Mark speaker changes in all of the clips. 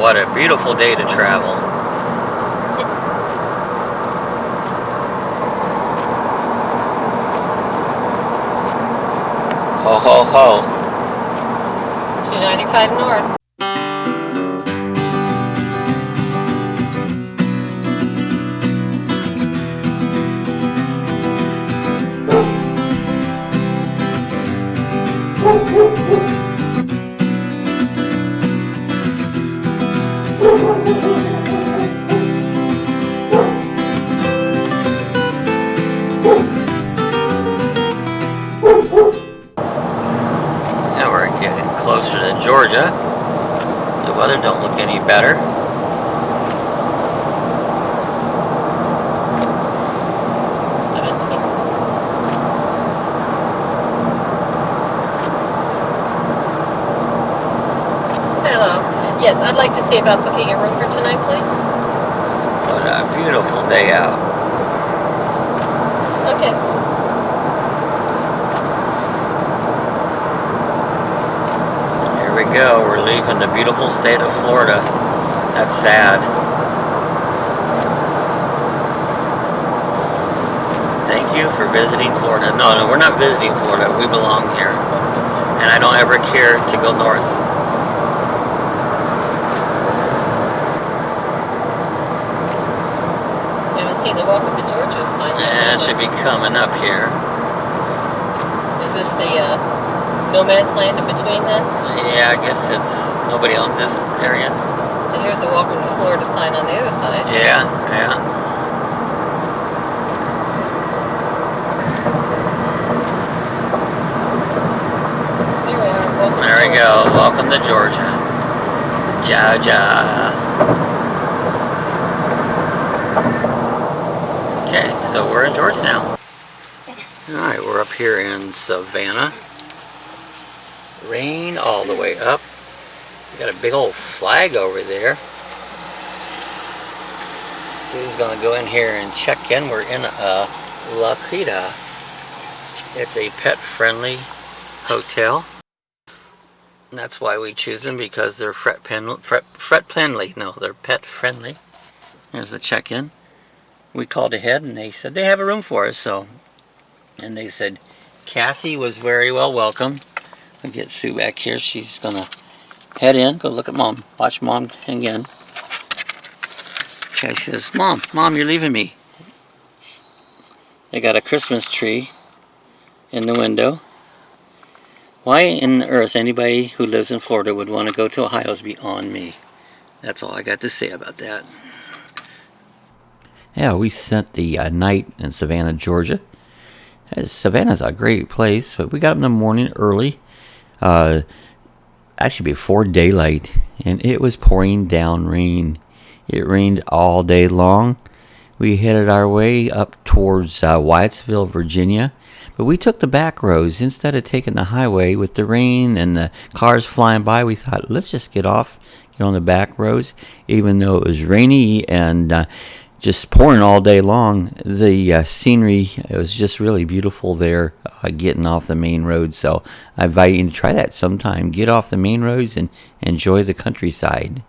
Speaker 1: What a beautiful day to travel. Ho ho ho.
Speaker 2: 295 north.
Speaker 1: Now we're getting closer to Georgia. The weather don't look any better.
Speaker 2: Hello. Yes, I'd like to see about booking a room for tonight, please.
Speaker 1: What a beautiful day out.
Speaker 2: Okay.
Speaker 1: Here we go. We're leaving the beautiful state of Florida. That's sad. Thank you for visiting Florida. No, we're not visiting Florida. We belong here. And I don't ever care to go north.
Speaker 2: See the Welcome to Georgia sign.
Speaker 1: Yeah, it should be coming up here.
Speaker 2: Is this the no man's land in between then?
Speaker 1: Yeah, I guess it's nobody owns this area.
Speaker 2: So here's the Welcome to Florida sign on the other side.
Speaker 1: Yeah, yeah.
Speaker 2: Here we are. Welcome
Speaker 1: There
Speaker 2: to
Speaker 1: we
Speaker 2: Georgia.
Speaker 1: go. Welcome to Georgia. Georgia. Okay, so we're in Georgia now. Alright, we're up here in Savannah. Rain all the way up. We got a big old flag over there. Sue's gonna go in here and check in. We're in a La Quita. It's a pet-friendly hotel. And that's why we choose them, because they're friendly. No, they're pet-friendly. Here's the check-in. We called ahead and they said they have a room for us, and they said Cassie was very well welcome. I'll get Sue back here. She's gonna head in, go look at Mom, watch Mom again. Okay, she says, Mom, you're leaving me. They got a Christmas tree in the window. Why in the earth anybody who lives in Florida would want to go to Ohio is beyond me. That's all I got to say about that. Yeah, we spent the night in Savannah, Georgia. Savannah's a great place, but we got up in the morning early, actually before daylight, and it was pouring down rain. It rained all day long. We headed our way up towards Whitesville, Virginia, but we took the back roads instead of taking the highway with the rain and the cars flying by. We thought, let's just get on the back roads, even though it was rainy and just pouring all day long. The scenery, it was just really beautiful there, getting off the main road. So I invite you to try that sometime. Get off the main roads and enjoy the countryside.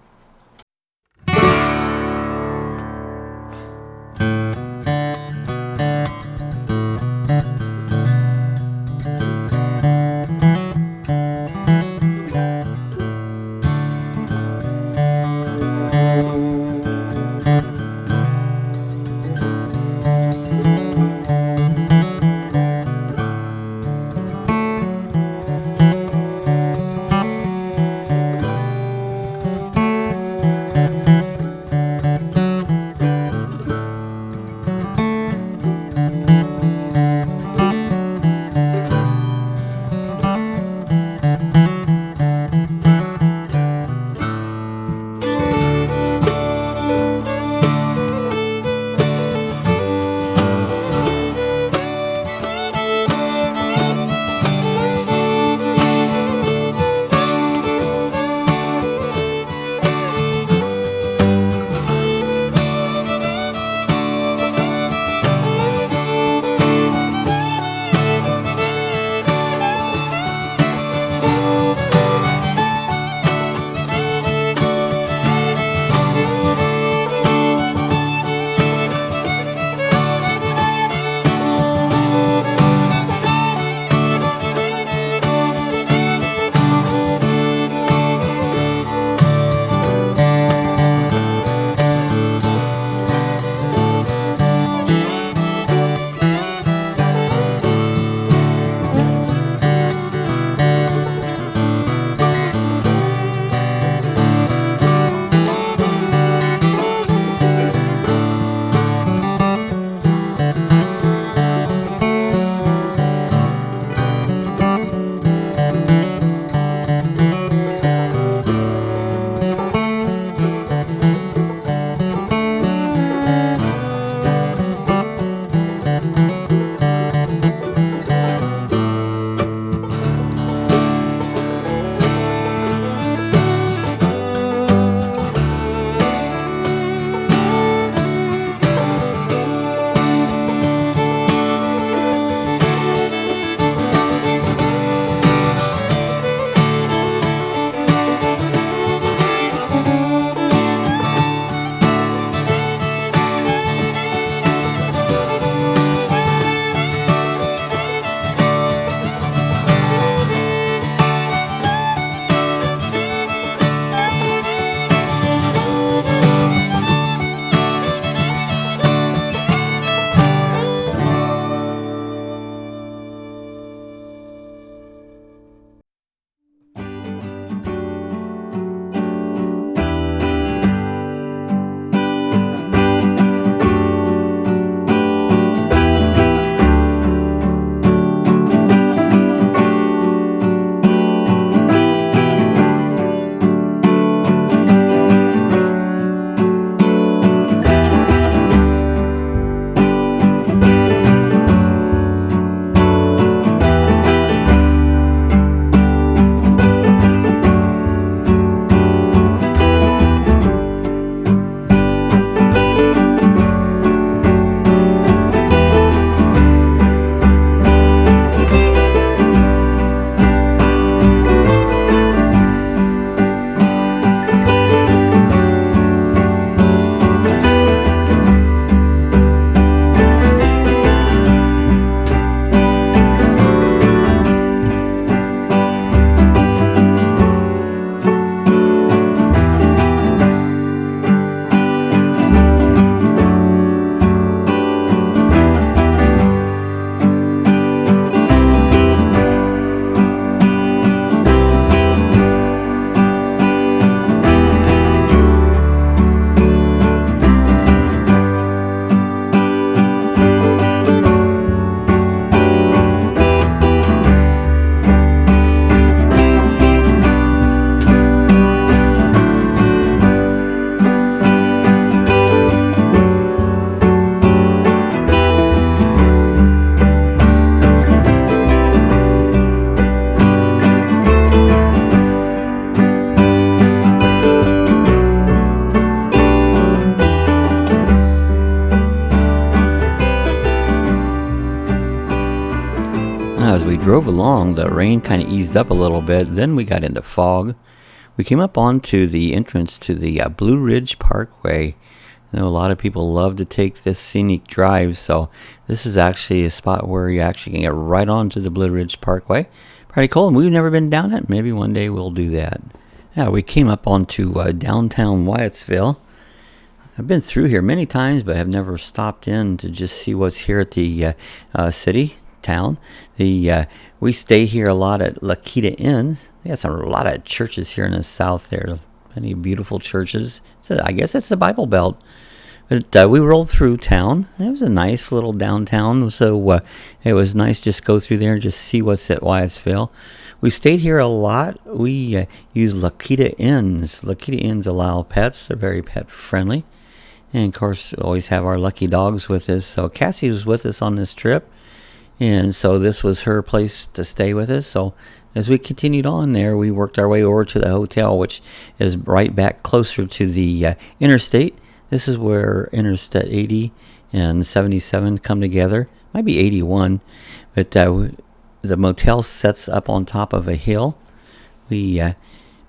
Speaker 1: drove along, the rain kind of eased up a little bit. Then we got into fog. We came up onto the entrance to the Blue Ridge Parkway. I know a lot of people love to take this scenic drive, so this is actually a spot where you actually can get right onto the Blue Ridge Parkway. Pretty cool, and we've never been down it. Maybe one day we'll do that. Yeah, we came up onto downtown Wyattsville. I've been through here many times, but have never stopped in to just see what's here at the town. We stay here a lot at Lakita Inns. They got a lot of churches here in the south there. Many beautiful churches. So I guess it's the Bible Belt. But we rolled through town. It was a nice little downtown, so it was nice just go through there and just see what's at Wyattsville. We stayed here a lot. We use Lakita Inns. Lakita Inns allow pets. They're very pet friendly. And of course, we always have our lucky dogs with us. So Cassie was with us on this trip. And so this was her place to stay with us. So as we continued on there, we worked our way over to the hotel, which is right back closer to the interstate. This is where Interstate 80 and 77 come together. Might be 81, but the motel sets up on top of a hill. We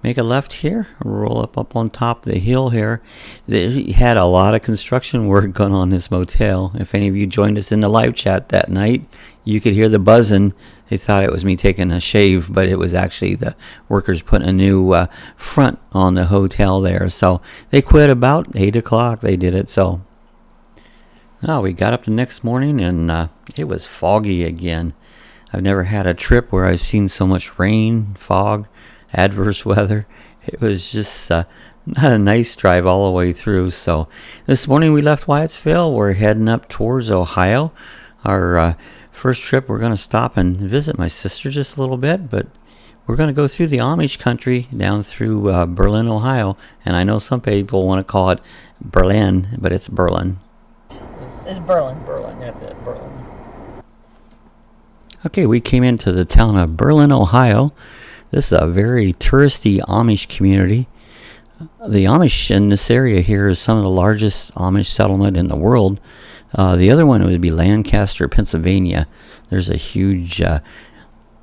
Speaker 1: make a left here, roll up on top of the hill here. They had a lot of construction work going on in this motel. If any of you joined us in the live chat that night, you could hear the buzzing. They thought it was me taking a shave, but it was actually the workers putting a new front on the hotel there. So they quit about 8 o'clock. They did it. So we got up the next morning, and it was foggy again. I've never had a trip where I've seen so much rain, fog, adverse weather. It was just not a nice drive all the way through. So this morning we left Wyattsville. We're heading up towards Ohio. Our first trip, we're going to stop and visit my sister just a little bit, but we're going to go through the Amish country down through Berlin, Ohio. And I know some people want to call it Berlin, but it's Berlin.
Speaker 2: It's Berlin. Berlin, that's it, Berlin.
Speaker 1: Okay, we came into the town of Berlin, Ohio. This is a very touristy Amish community. The Amish in this area here is some of the largest Amish settlement in the world. The other one would be Lancaster, Pennsylvania. There's a huge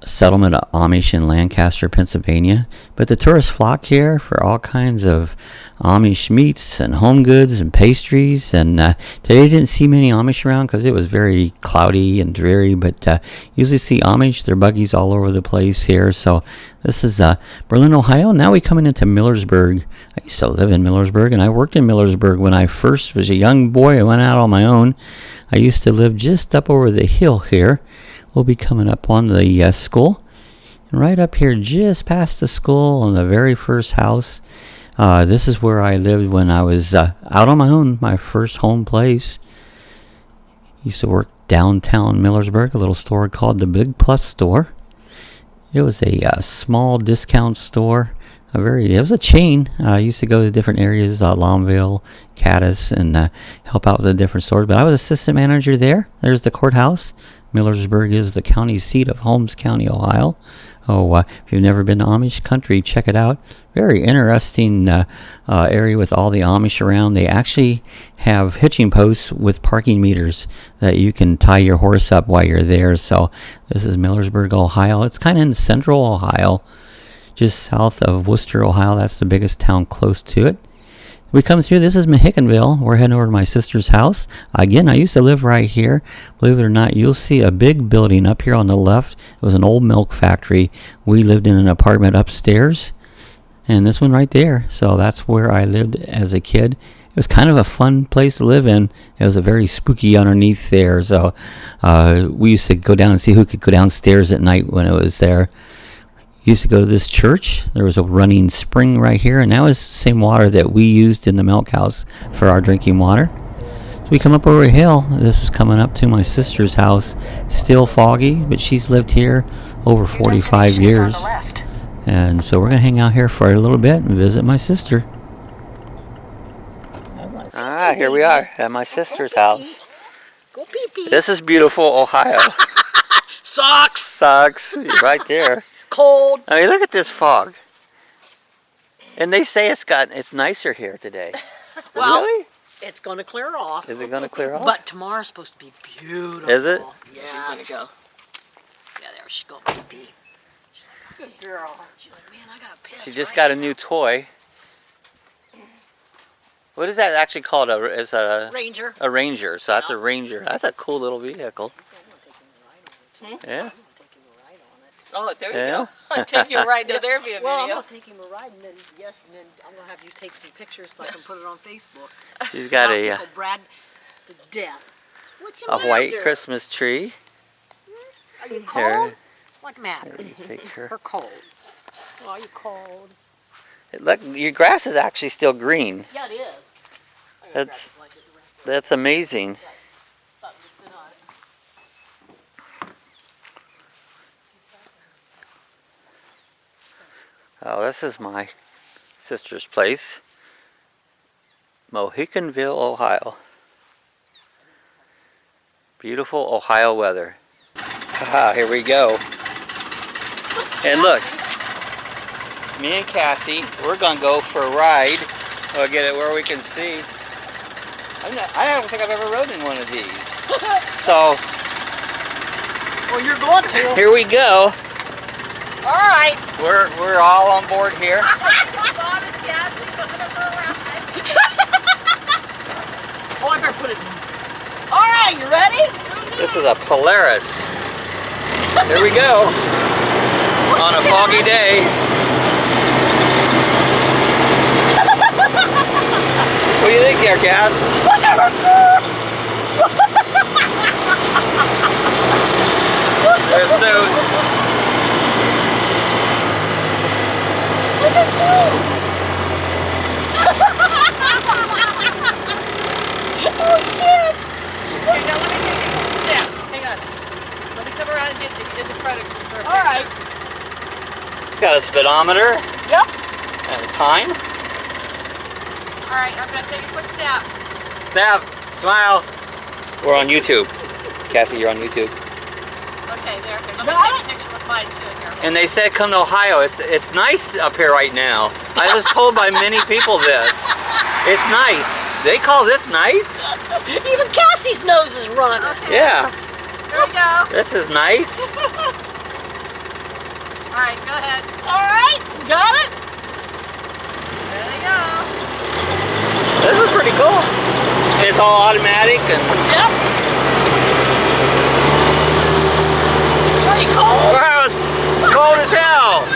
Speaker 1: settlement of Amish in Lancaster, Pennsylvania. But the tourists flock here for all kinds of Amish meats and home goods and pastries. And today didn't see many Amish around because it was very cloudy and dreary. But usually see Amish, their buggies all over the place here. So this is Berlin, Ohio. Now we coming into Millersburg. I used to live in Millersburg, and I worked in Millersburg when I first was a young boy. I went out on my own. I used to live just up over the hill here. We'll be coming up on the school. And right up here, just past the school, on the very first house. This is where I lived when I was out on my own, my first home place. Used to work downtown Millersburg, a little store called the Big Plus Store. It was a small discount store. It was a chain. I used to go to different areas, Longville, Caddis, and help out with the different stores. But I was assistant manager there. There's the courthouse. Millersburg is the county seat of Holmes County, Ohio. If you've never been to Amish country, check it out. Very interesting area with all the Amish around. They actually have hitching posts with parking meters that you can tie your horse up while you're there. So this is Millersburg, Ohio. It's kind of in central Ohio, just south of Worcester, Ohio. That's the biggest town close to it. We come through, this is Mahickenville. We're heading over to my sister's house. Again, I used to live right here. Believe it or not, you'll see a big building up here on the left. It was an old milk factory. We lived in an apartment upstairs. And this one right there. So that's where I lived as a kid. It was kind of a fun place to live in. It was a very spooky underneath there. So we used to go down and see who could go downstairs at night when it was there. Used to go to this church. There was a running spring right here, and that was the same water that we used in the milk house for our drinking water. So we come up over a hill. This is coming up to my sister's house. Still foggy, but she's lived here over 45 years. And so we're going to hang out here for a little bit and visit my sister. Here we are at my sister's house.
Speaker 2: Go pee-pee.
Speaker 1: This is beautiful Ohio.
Speaker 2: Socks.
Speaker 1: Right there.
Speaker 2: Cold.
Speaker 1: I mean, look at this fog. And they say it's nicer here today.
Speaker 2: Well,
Speaker 1: really?
Speaker 2: It's going to clear off.
Speaker 1: Is it going to clear off?
Speaker 2: But tomorrow's supposed to be beautiful.
Speaker 1: Is it?
Speaker 2: Yeah. She's going to go. Yeah, there
Speaker 3: she go pee-pee. She's like, good girl. She's like, man, I got pissed.
Speaker 1: She just got a new toy. What is that actually called? Is a
Speaker 3: Ranger.
Speaker 1: A Ranger. So that's a Ranger. That's a cool little vehicle. Yeah.
Speaker 2: Oh, there you go. I'll take you right to there via
Speaker 3: Well, I'm
Speaker 2: video.
Speaker 3: going to take him a ride, and then, and then I'm going to have you take some pictures so I can put it on Facebook.
Speaker 1: She's got
Speaker 3: I'll
Speaker 1: a
Speaker 3: tickle Brad to death. What's the
Speaker 1: a
Speaker 3: matter
Speaker 1: white
Speaker 3: there?
Speaker 1: Christmas tree.
Speaker 3: Are you
Speaker 1: Here.
Speaker 3: cold? What matter?
Speaker 1: Take her.
Speaker 3: Her cold. Oh, are you cold?
Speaker 1: Look, your grass is actually still green.
Speaker 3: Yeah, it is.
Speaker 1: That's amazing. Oh, this is my sister's place, Mohicanville, Ohio. Beautiful Ohio weather. Haha, here we go. And look, me and Cassie, we're gonna go for a ride. We'll get it where we can see. I don't think I've ever rode in one of these. So,
Speaker 3: Well, you're going to.
Speaker 1: here we go.
Speaker 3: All right.
Speaker 1: We're all on board here.
Speaker 2: Bob and Cassie going for a ride.
Speaker 3: Oh, I better put it in. All right, you ready?
Speaker 1: This is a Polaris. Here we go. On a foggy day. What do you think there, Cass? There's Sue.
Speaker 3: Look at Sue. Oh, shit.
Speaker 2: Okay, now let me take it. Yeah, hang on. Let me come around and get the front of her.
Speaker 3: All right.
Speaker 1: It's got a speedometer
Speaker 3: Yep.
Speaker 1: and a time.
Speaker 2: All right, I'm going to take a quick snap.
Speaker 1: Snap. Smile. We're on YouTube. Cassie, you're on YouTube.
Speaker 2: Okay, there. Okay, let me
Speaker 3: Got
Speaker 2: take
Speaker 3: it?
Speaker 2: a picture with mine too here.
Speaker 1: And they said come to Ohio. It's nice up here right now. I was told by many people this. It's nice. They call this nice?
Speaker 3: Even Cassie's nose is running.
Speaker 1: Yeah.
Speaker 2: Here we go.
Speaker 1: This is nice.
Speaker 2: All right, go ahead.
Speaker 3: All right, got it?
Speaker 2: There you go.
Speaker 1: This is pretty cool. It's all automatic and
Speaker 3: Yep. Are you cold?
Speaker 1: wow, it's cold as hell.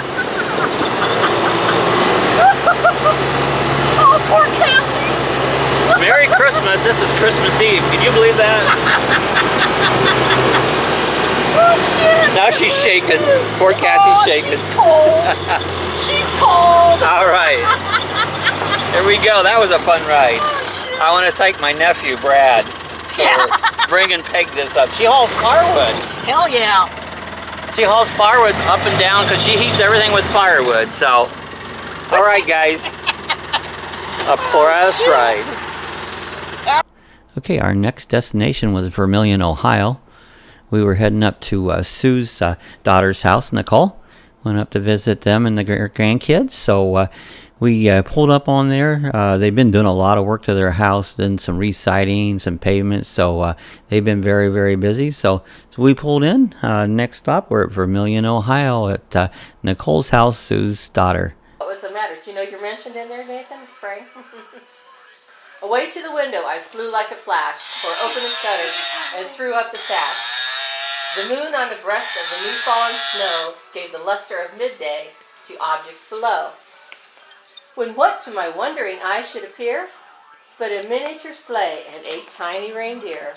Speaker 3: Oh, poor Cassie.
Speaker 1: Merry Christmas. This is Christmas Eve. Can you believe that?
Speaker 3: Oh, shit.
Speaker 1: Now she's shaking. Poor Cassie's shaking.
Speaker 3: She's cold. She's cold.
Speaker 1: All right. Here we go. That was a fun ride.
Speaker 3: Oh, shit.
Speaker 1: I want to thank my nephew, Brad, for bringing Peg this up. She hauls firewood.
Speaker 3: Hell yeah.
Speaker 1: She hauls firewood up and down because she heats everything with firewood. So, all right, guys. A Polaris ride. Okay, our next destination was Vermilion, Ohio. We were heading up to Sue's daughter's house, Nicole. Went up to visit them and the grandkids. So we pulled up on there. They've been doing a lot of work to their house, done some re-siding, some pavements. So they've been very, very busy. So we pulled in. Next stop, we're at Vermilion, Ohio at Nicole's house, Sue's daughter.
Speaker 2: What was the matter? Do you know you're mentioned in there, Nathan? Spray? Away to the window I flew like a flash, tore open the shutter, and threw up the sash. The moon on the breast of the new fallen snow gave the luster of midday to objects below. When what to my wondering eyes should appear but a miniature sleigh and 8 tiny reindeer.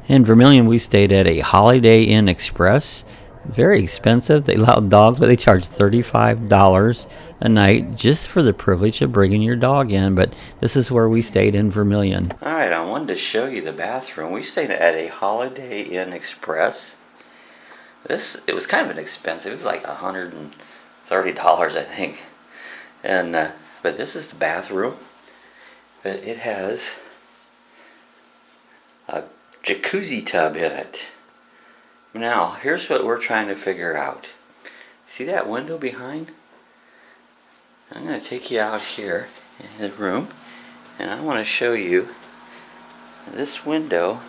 Speaker 1: In Vermilion, we stayed at a Holiday Inn Express. Very expensive. They allow dogs, but they charge $35 a night just for the privilege of bringing your dog in. But this is where we stayed in Vermilion. All right, I wanted to show you the bathroom. We stayed at a Holiday Inn Express. It was kind of an expensive. It was like $130, I think. And but this is the bathroom. But it has a jacuzzi tub in it. Now, here's what we're trying to figure out. See that window behind? I'm going to take you out here in the room, and I want to show you this window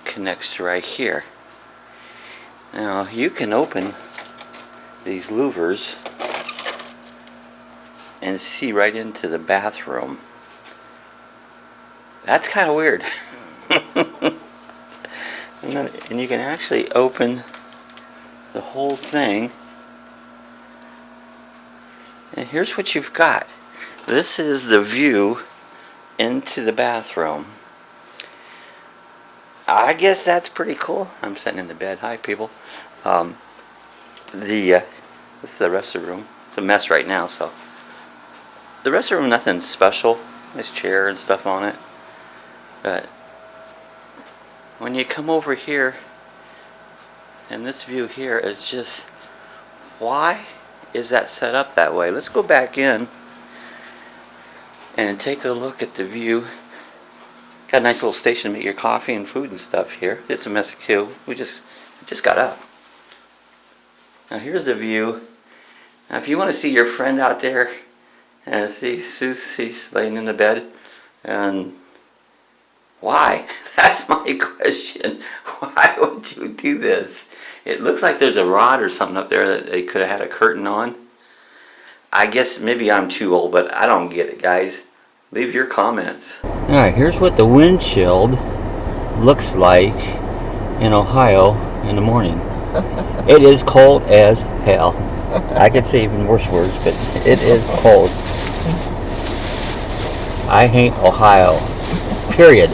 Speaker 1: connects to right here. Now you can open these louvers and see right into the bathroom. That's kind of weird. And you can actually open the whole thing. And here's what you've got. This is the view into the bathroom. I guess that's pretty cool. I'm sitting in the bed. Hi, people. This is the rest of the room. It's a mess right now, so. The rest of the room, nothing special. Nice chair and stuff on it. But when you come over here, and this view here is just, why is that set up that way? Let's go back in and take a look at the view. Got a nice little station to make your coffee and food and stuff here. It's a messy queue. We just got up. Now here's the view. Now if you want to see your friend out there, and see she's laying in the bed, and why? That's my question. Why would you do this? It looks like there's a rod or something up there that they could have had a curtain on. I guess maybe I'm too old, but I don't get it, guys. Leave your comments. Alright, here's what the windshield looks like in Ohio in the morning. It is cold as hell. I could say even worse words, but it is cold. I hate Ohio. Period.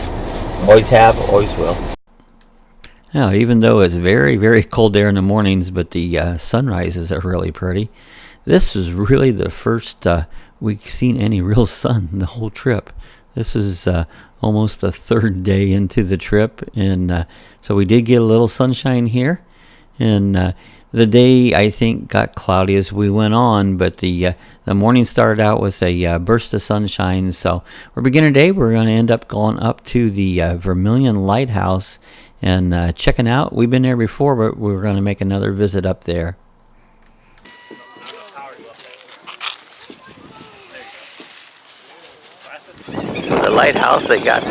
Speaker 1: Always have, always will. Now, even though it's very, very cold there in the mornings, but the sunrises are really pretty. This is really the first we've seen any real sun the whole trip. This is almost the third day into the trip, and so we did get a little sunshine here. And the day, I think, got cloudy as we went on, but the morning started out with a burst of sunshine. So we're beginning today. We're going to end up going up to the Vermilion Lighthouse and checking out. We've been there before, but we're going to make another visit up there. The lighthouse, they got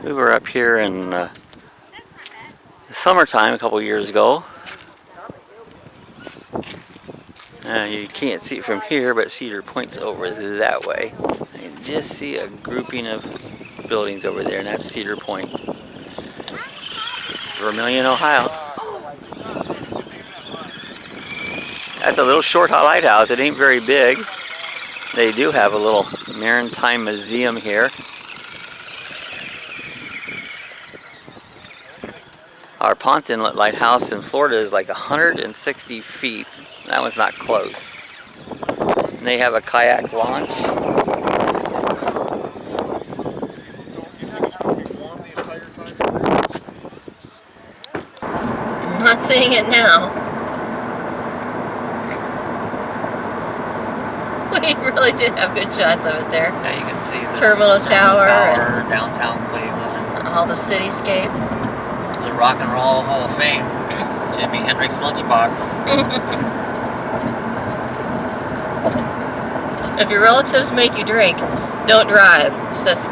Speaker 1: we were up here in the summertime a couple years ago. You can't see it from here, but Cedar Point's over that way. You can just see a grouping of buildings over there, and that's Cedar Point, Vermilion, Ohio. That's a little short lighthouse. It ain't very big. They do have a little maritime museum here. Our Ponce Inlet Lighthouse in Florida is like 160 feet. That one's not close. And they have a kayak launch.
Speaker 2: I'm not seeing it now. We really did have good shots of it there.
Speaker 1: Yeah, you can see the
Speaker 2: Terminal Tower,
Speaker 1: and downtown Cleveland.
Speaker 2: All the cityscape.
Speaker 1: The Rock and Roll Hall of Fame. Jimi Hendrix lunchbox.
Speaker 2: If your relatives make you drink, don't drive. Says,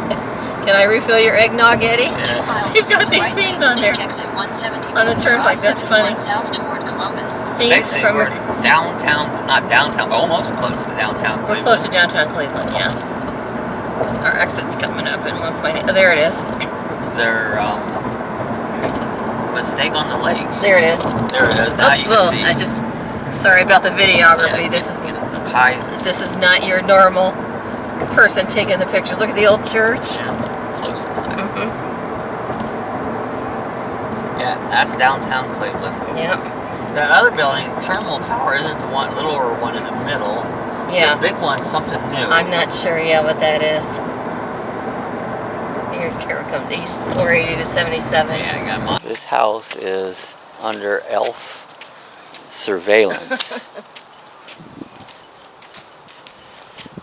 Speaker 2: can I refill your eggnog, Eddie?
Speaker 1: Yeah.
Speaker 2: You've got these scenes on there. On the turnpike, that's funny.
Speaker 3: South toward Columbus.
Speaker 2: Scenes
Speaker 1: Basically,
Speaker 2: from
Speaker 1: we're downtown, not downtown, but almost close to downtown Cleveland.
Speaker 2: We're close to downtown Cleveland, yeah. Our exit's coming up in 1.8. Oh, there it is.
Speaker 1: Their mistake on the lake.
Speaker 2: There it is.
Speaker 1: There it is. Now you can see.
Speaker 2: Sorry about the videography.
Speaker 1: Yeah,
Speaker 2: the
Speaker 1: pie.
Speaker 2: This is not your normal person taking the pictures. Look at the old church.
Speaker 1: Yeah, close enough.
Speaker 2: Mm-hmm.
Speaker 1: Yeah, that's downtown Cleveland.
Speaker 2: Yep.
Speaker 1: The other building, Terminal Tower, isn't the one, littler one in the middle.
Speaker 2: Yeah.
Speaker 1: The big one's something new.
Speaker 2: I'm not sure, what that is. Here it comes, East 480 to 77.
Speaker 1: Yeah, I got mine. This house is under elf surveillance.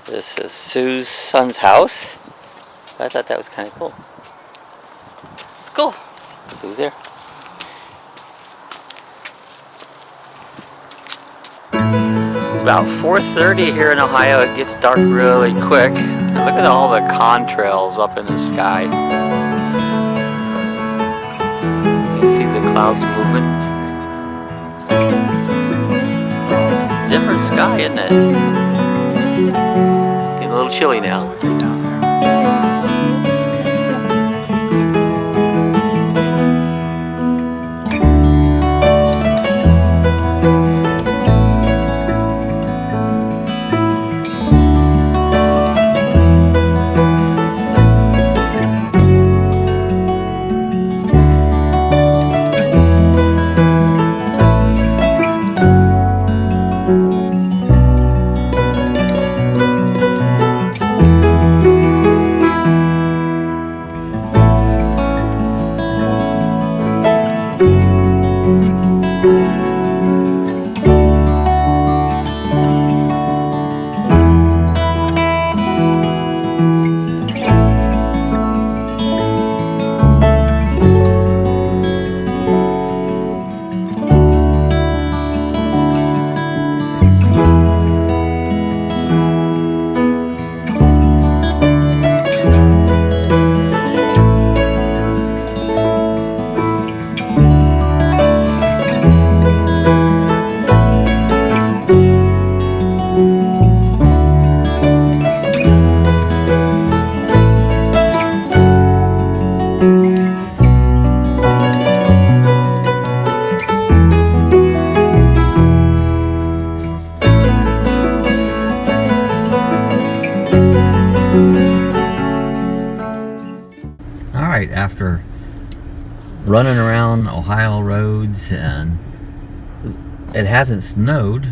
Speaker 1: This is Sue's son's house. I thought that was kind of cool.
Speaker 2: It's cool.
Speaker 1: Sue's there. It's about 4:30 here in Ohio. It gets dark really quick. Look at all the contrails up in the sky. You see the clouds moving? Different sky, isn't it? Getting a little chilly now. After running around Ohio roads, and it hasn't snowed,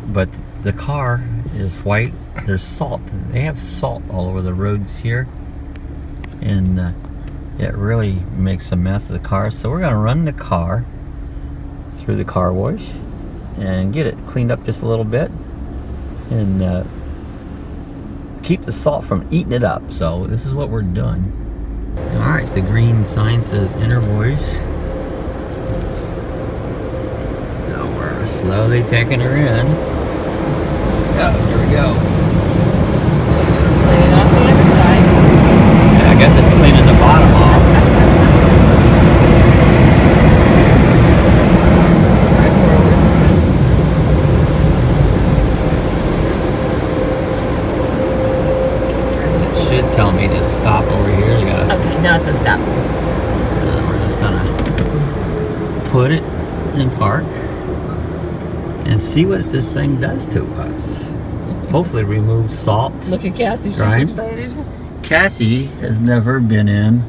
Speaker 1: but the car is white. There's salt. They have salt all over the roads here, and it really makes a mess of the car. So we're gonna run the car through the car wash and get it cleaned up just a little bit, and keep the salt from eating it up. So this is what we're doing. Alright, the green sign says inner voice. So we're slowly taking her in. Oh, here we go.
Speaker 2: Clean it off the other side.
Speaker 1: Yeah, I guess it's cleaning the bottom off.
Speaker 2: Try forward,
Speaker 1: It should tell me to stop over here. You gotta.
Speaker 2: Okay, now it's a stop.
Speaker 1: We're just gonna put it in park and see what this thing does to us. Hopefully remove salt.
Speaker 2: Look at Cassie, she's
Speaker 1: Right.
Speaker 2: excited.
Speaker 1: Cassie has never been in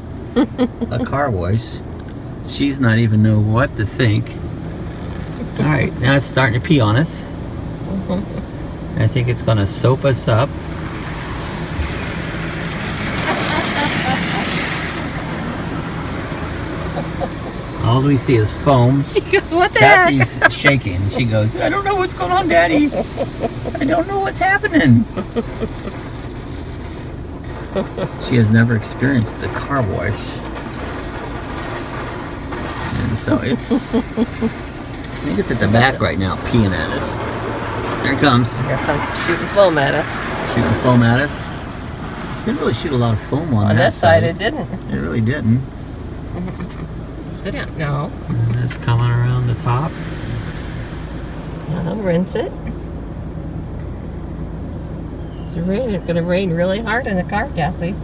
Speaker 1: a car wash. She's not even know what to think. Alright, now it's starting to pee on us. I think it's gonna soap us up. All we see is foam.
Speaker 2: She goes, what the heck?
Speaker 1: Cassie's shaking. She goes, I don't know what's going on, Daddy. I don't know what's happening. She has never experienced a car wash. And so it's, I think it's at the back right now, peeing at us. There it comes.
Speaker 2: Here comes shooting foam at us.
Speaker 1: Shooting foam at us. Didn't really shoot a lot of foam on
Speaker 2: that side. It didn't.
Speaker 1: It really didn't.
Speaker 2: Sit down. No.
Speaker 1: And it's coming around the top.
Speaker 2: I'll rinse it. It's going to rain really hard in the car, Cassie.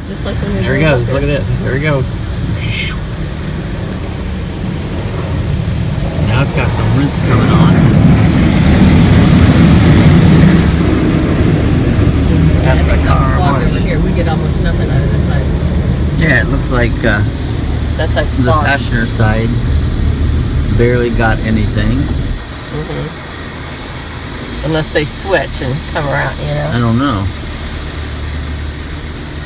Speaker 2: Just like when we
Speaker 1: There he
Speaker 2: drove
Speaker 1: goes.
Speaker 2: up
Speaker 1: Look at
Speaker 2: here.
Speaker 1: this. There we go. Now it's got some rinse coming on.
Speaker 2: Yeah,
Speaker 1: After
Speaker 2: it's
Speaker 1: the
Speaker 2: up
Speaker 1: car
Speaker 2: clogged
Speaker 1: wash.
Speaker 2: over here. We get almost nothing out of this side.
Speaker 1: Yeah, it looks like
Speaker 2: That side's
Speaker 1: the
Speaker 2: clogged.
Speaker 1: passenger side barely got anything.
Speaker 2: Unless they switch and come around, you know.
Speaker 1: I don't know.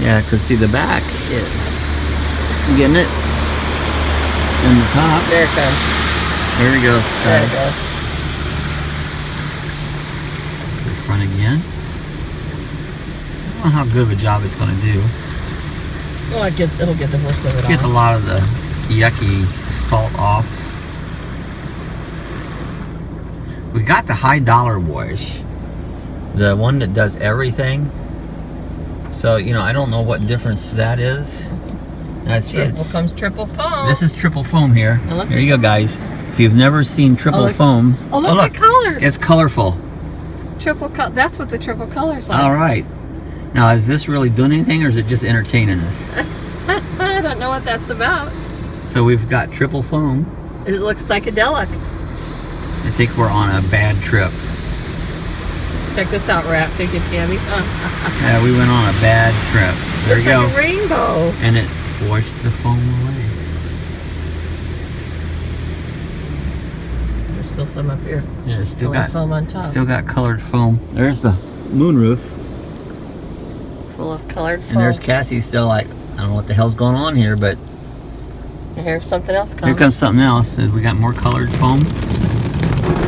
Speaker 1: Yeah, because see the back is getting it. And the top.
Speaker 2: There it comes.
Speaker 1: There we go.
Speaker 2: There it goes.
Speaker 1: The front again. I don't know how good of a job it's going to do.
Speaker 2: Oh, it'll get the worst of it
Speaker 1: Get a
Speaker 2: off.
Speaker 1: lot of the yucky salt off. We got the high dollar wash, the one that does everything. So, you know, I don't know what difference that is. I see
Speaker 2: Triple comes triple foam.
Speaker 1: This is triple foam here.
Speaker 2: Well,
Speaker 1: Here you go, guys. If you've never seen triple foam.
Speaker 2: Oh, look at the colors.
Speaker 1: It's colorful.
Speaker 2: Triple color. That's what the triple color's like.
Speaker 1: All right. Now, is this really doing anything, or is it just entertaining us?
Speaker 2: I don't know what that's about.
Speaker 1: So we've got triple foam.
Speaker 2: It looks psychedelic.
Speaker 1: I think we're on a bad trip.
Speaker 2: Check this out, Rat. Thank you, Tammy.
Speaker 1: Yeah, we went on a bad trip. There
Speaker 2: Looks
Speaker 1: you go.
Speaker 2: like a rainbow.
Speaker 1: And it washed the foam away.
Speaker 2: There's still some up here.
Speaker 1: Yeah, it's still
Speaker 2: Only
Speaker 1: got
Speaker 2: foam on top.
Speaker 1: Still got colored foam. There's the moonroof.
Speaker 2: Full of colored foam.
Speaker 1: And there's Cassie still like, I don't know what the hell's going on here, but
Speaker 2: here's something else comes.
Speaker 1: here comes something else. We got more colored foam.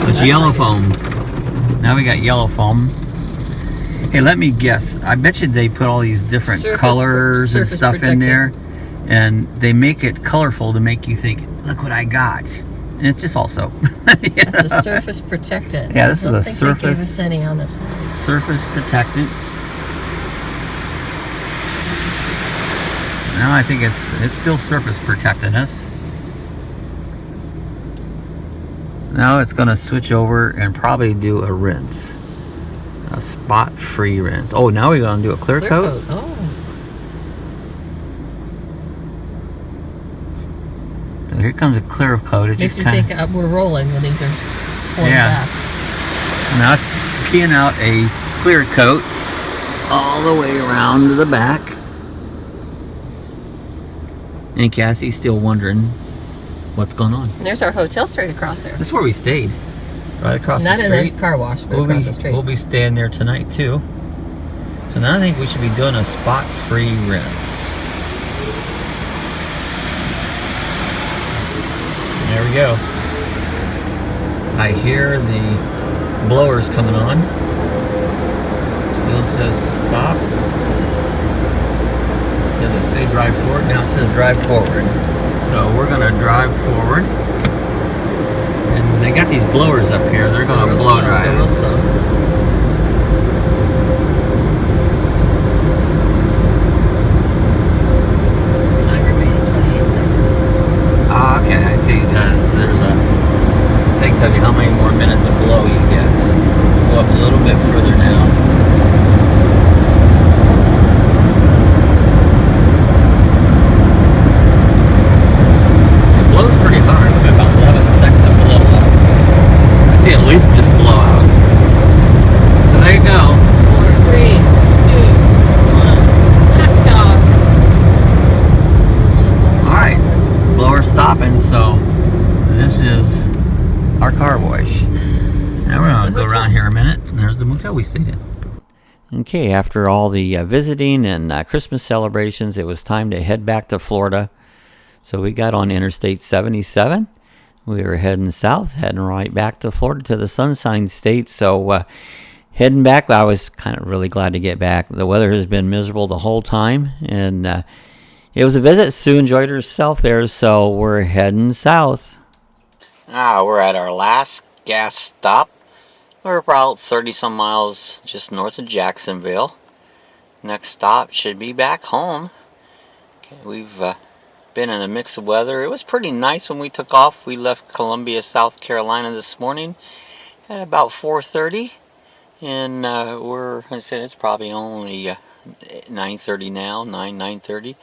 Speaker 1: It's yellow foam. Now we got yellow foam. Hey, let me guess. I bet you they put all these different colors and stuff in there, and they make it colorful to make you think, look what I got. And it's just also.
Speaker 2: That's a surface protectant.
Speaker 1: Yeah, this is a
Speaker 2: I don't think
Speaker 1: surface.
Speaker 2: they gave us any on this side.
Speaker 1: Surface protectant. No, I think it's still surface protecting us. Now it's going to switch over and probably do a rinse. A spot-free rinse. Oh, now we're going to do a clear coat?
Speaker 2: Oh.
Speaker 1: So here comes a clear coat. It
Speaker 2: Makes
Speaker 1: just
Speaker 2: you
Speaker 1: kind
Speaker 2: think we're rolling when these are pulling back.
Speaker 1: Now it's peeing out a clear coat all the way around to the back. And Cassie's still wondering what's going on.
Speaker 2: And there's our hotel straight across there.
Speaker 1: This is where we stayed. Right across the street.
Speaker 2: Not in the car wash, but across the street.
Speaker 1: We'll be staying there tonight too. So now I think we should be doing a spot-free rinse. There we go. I hear the blowers coming on. Still says stop. Does it say drive forward? Now it says drive forward. So we're gonna drive forward. And they got these blowers up here. They're gonna blow dry us.
Speaker 2: Time remaining 28 seconds.
Speaker 1: Ah, okay, I see. There's a thing telling you how many more minutes of blow you get. Go up a little bit further now. Blows pretty hard. Look at about 11 seconds of blow left. I see a leaf just blow out. So there you go.
Speaker 2: 4, 3, 2, 1. Blast off.
Speaker 1: Alright. Blower stopping, so this is our car wash. Now we're going to go around here a minute, and there's the motel we stayed in. Okay, after all the visiting and Christmas celebrations, it was time to head back to Florida. So we got on Interstate 77. We were heading south, heading right back to Florida to the Sunshine State. So heading back, I was kind of really glad to get back. The weather has been miserable the whole time, and it was a visit. Sue enjoyed herself there, so we're heading south. We're at our last gas stop. We're about 30-some miles just north of Jacksonville. Next stop should be back home. Okay, we've been in a mix of weather. It was pretty nice when we took off. We left Columbia, South Carolina this morning at about 4:30, and I said it's probably only 9:30 now, 9:30.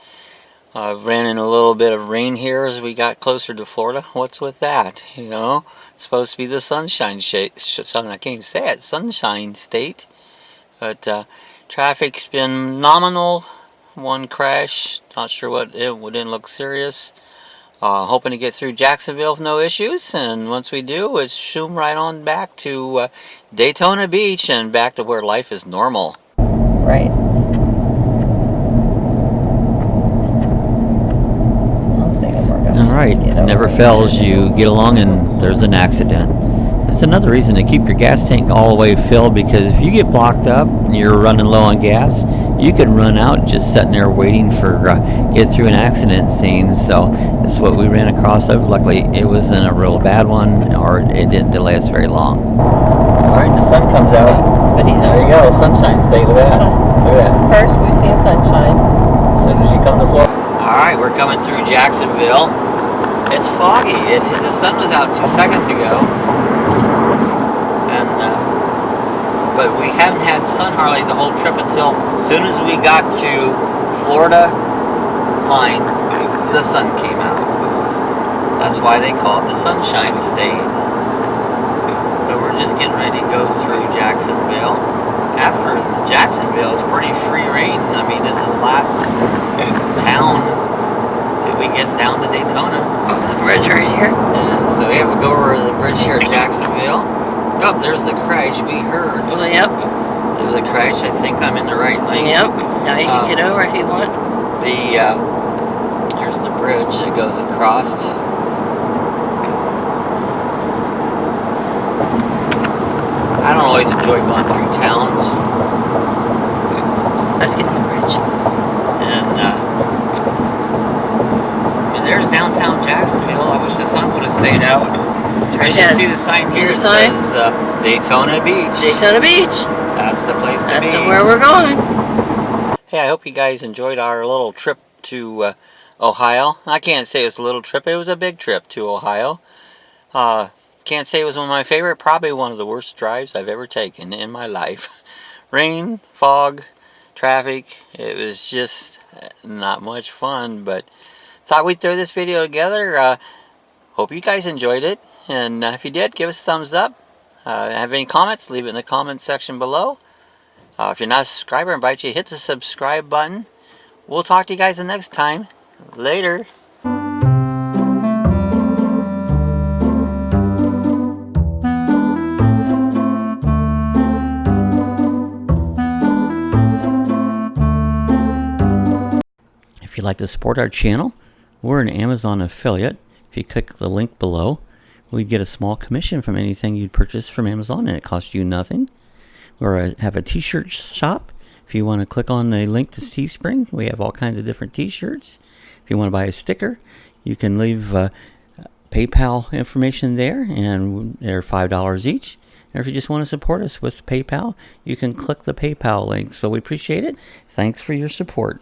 Speaker 1: Ran in a little bit of rain here as we got closer to Florida. What's with that? You know, it's supposed to be the sunshine state. I can't even say it. Sunshine state. But traffic's been nominal. One crash. Not sure what it didn't look serious. Hoping to get through Jacksonville with no issues. And once we do, it's zoom right on back to Daytona Beach and back to where life is normal.
Speaker 2: Right.
Speaker 1: Alright, it never fails. You get along and there's an accident. That's another reason to keep your gas tank all the way filled, because if you get blocked up and you're running low on gas, you can run out just sitting there waiting for get through an accident scene. So this is what we ran across of. Luckily it wasn't a real bad one, or it didn't delay us very long. Alright, the sun comes out.
Speaker 2: but he's
Speaker 1: There you go, sunshine state. Look at that. Look at that.
Speaker 2: First, we've seen sunshine.
Speaker 1: As soon as you come to Florida. Alright, we're coming through Jacksonville. It's foggy. The sun was out 2 seconds ago. And, but we haven't had sun hardly the whole trip until as soon as we got to Florida line, the sun came out. That's why they call it the Sunshine State. But we're just getting ready to go through Jacksonville. After Jacksonville, it's pretty free reign. I mean, this is the last town till we get down to Daytona.
Speaker 2: The bridge right here.
Speaker 1: Yeah, so we have to go over the bridge here at Jacksonville. Oh, there's the crash we heard.
Speaker 2: Oh, yep.
Speaker 1: There's a crash. I think I'm in the right lane.
Speaker 2: Yep. Now you can get over if you want.
Speaker 1: Here's the bridge that goes across. I don't always enjoy going through towns.
Speaker 2: Let's get the bridge.
Speaker 1: And there's downtown Jacksonville. I wish the sun would have stayed out.
Speaker 2: Straight
Speaker 1: As you
Speaker 2: ahead.
Speaker 1: see the sign
Speaker 2: See
Speaker 1: here,
Speaker 2: the
Speaker 1: it
Speaker 2: sign?
Speaker 1: says Daytona Beach.
Speaker 2: Daytona Beach.
Speaker 1: That's the place to be.
Speaker 2: That's where we're going.
Speaker 1: Hey, I hope you guys enjoyed our little trip to Ohio. I can't say it was a little trip. It was a big trip to Ohio. Can't say it was one of my favorite. Probably one of the worst drives I've ever taken in my life. Rain, fog, traffic. It was just not much fun, but thought we'd throw this video together. Hope you guys enjoyed it. And if you did, give us a thumbs up. Have any comments, leave it in the comments section below. If you're not a subscriber, I invite you to hit the subscribe button. We'll talk to you guys the next time. Later. If you'd like to support our channel, we're an Amazon affiliate. If you click the link below, we get a small commission from anything you'd purchase from Amazon, and it costs you nothing. We have a t-shirt shop. If you want to click on the link to Teespring, we have all kinds of different t-shirts. If you want to buy a sticker, you can leave PayPal information there, and they're $5 each. And if you just want to support us with PayPal, you can click the PayPal link. So we appreciate it. Thanks for your support.